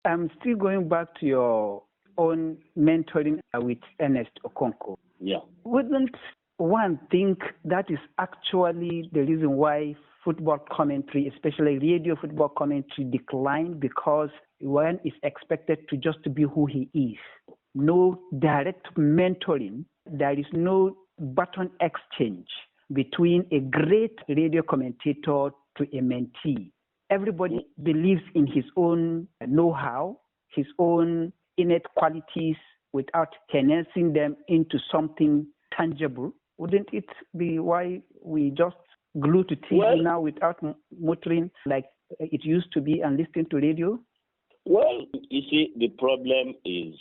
I'm still going back to your own mentoring with Ernest Okonkwo. Yeah. Wouldn't one think that is actually the reason why football commentary, especially radio football commentary, declined? Because one is expected to just be who he is. No direct mentoring. There is no baton exchange between a great radio commentator to a mentee. Everybody believes in his own know-how, his own innate qualities without harnessing them into something tangible. Wouldn't it be why we just glue to TV now without motoring like it used to be and listening to radio? Well, you see, the problem is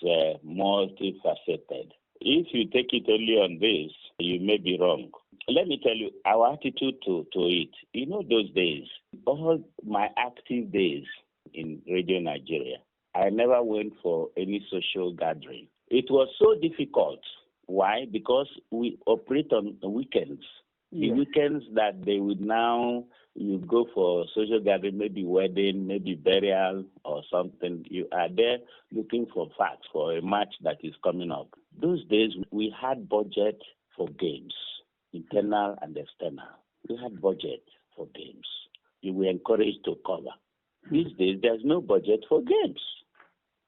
multifaceted. If you take it only on this, you may be wrong. Let me tell you, our attitude to it. You know, those days, all my active days in Radio Nigeria, I never went for any social gathering. It was so difficult. Why? Because we operate on weekends. The weekends that they would now, you go for social gathering, maybe wedding, maybe burial or something. You are there looking for facts for a match that is coming up. Those days, we had budget for games, internal and external. We had budget for games. You were encouraged to cover. These days, there's no budget for games.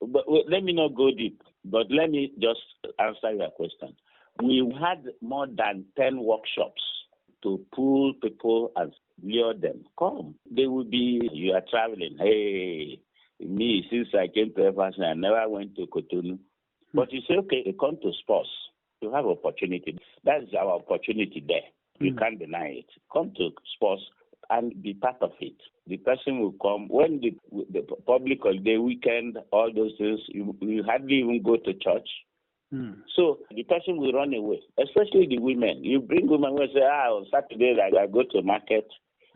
But let me not go deep, but let me just answer your question. We had more than 10 workshops to pull people and lure them. Come. They will be, you are traveling. Hey, me, since I came to Everton, I never went to Cotonou. But you say, okay, you come to sports. You have opportunity. That's our opportunity there. You can't deny it. Come to sports and be part of it. The person will come when the public holiday weekend, all those things, you hardly even go to church. So the person will run away, especially the women. You bring women who say, on Saturday I go to market,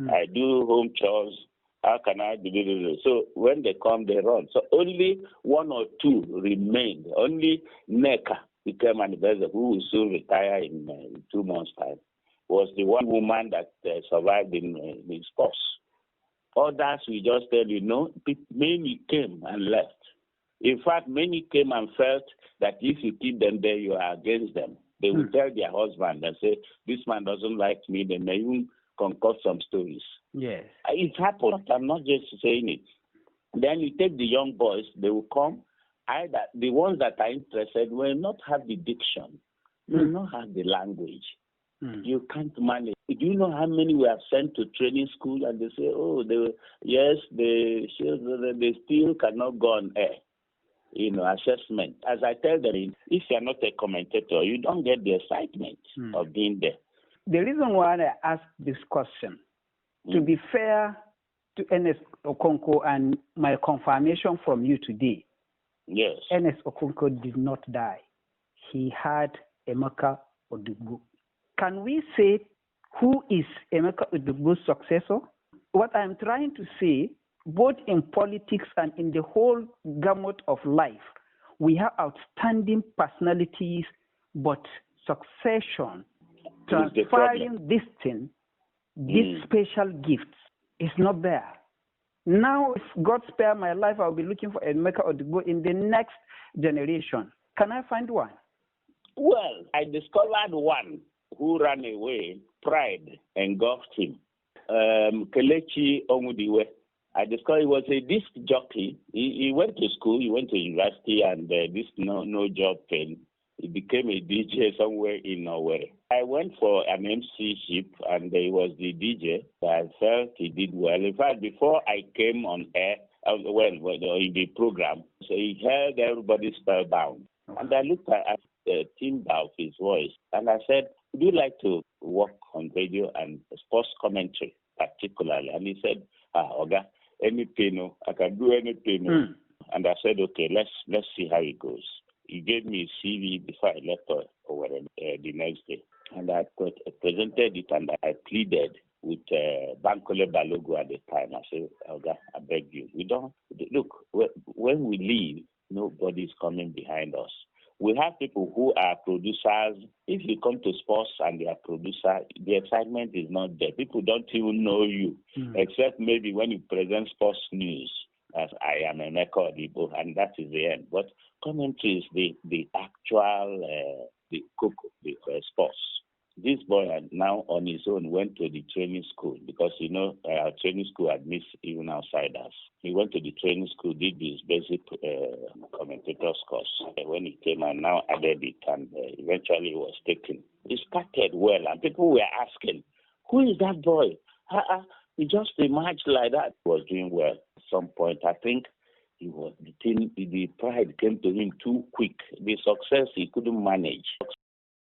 I do home chores, how can I do this? So when they come, they run. So only one or two remained. Only Neka became an advisor who will soon retire in 2 months' time. Was the one woman that survived in sports. Others, we just tell you, no, many came and left. In fact, many came and felt that if you keep them there, you are against them. They will tell their husband and say, this man doesn't like me. They may even concoct some stories. Yes. It happened. I'm not just saying it. Then you take the young boys, they will come. Either the ones that are interested will not have the diction, will not have the language. You can't manage. Do you know how many we have sent to training school and they say, they still cannot go on air. Assessment. As I tell them, if you're not a commentator, you don't get the excitement of being there. The reason why I asked this question, to be fair to Ernest Okonkwo and my confirmation from you today, yes, Ernest Okonkwo did not die. He had Emeka Odikpo. Can we say who is Emeka Odikpo's successor? What I'm trying to say, both in politics and in the whole gamut of life, we have outstanding personalities, but succession, transferring this thing, these special gifts, is not there. Now, if God spare my life, I'll be looking for Emeka Odikpo in the next generation. Can I find one? Well, I discovered one who ran away. Pride engulfed him. Kelechi Omudiwe. I discovered he was a disc jockey. He went to school, he went to university, and this no job thing. He became a DJ somewhere in Norway. I went for an MC-ship, and he was the DJ. I felt he did well. In fact, before I came on air, in the program, so he held everybody spellbound. And I looked at the timbre of his voice, and I said, would you like to work on radio and sports commentary particularly? And he said, Oga, anything, I can do anything. And I said, okay, let's see how it goes. He gave me a CV before I left the next day. And I presented it and I pleaded with Bankole Balogu at the time. I said, Oga, I beg you, when we leave, nobody's coming behind us. We have people who are producers. If you come to sports and they are producer, the excitement is not there. People don't even know you, except maybe when you present sports news as I am Emeka Odikpo, and that is the end. But commentary is the actual, the cocoa, the sports. This boy now on his own went to the training school because, our training school admits even outsiders. He went to the training school, did his basic commentators course. When he came and now added it, and eventually he was taken. He started well, and people were asking, who is that boy? He just emerged like that. He was doing well. At some point, I think the pride came to him too quick. The success he couldn't manage.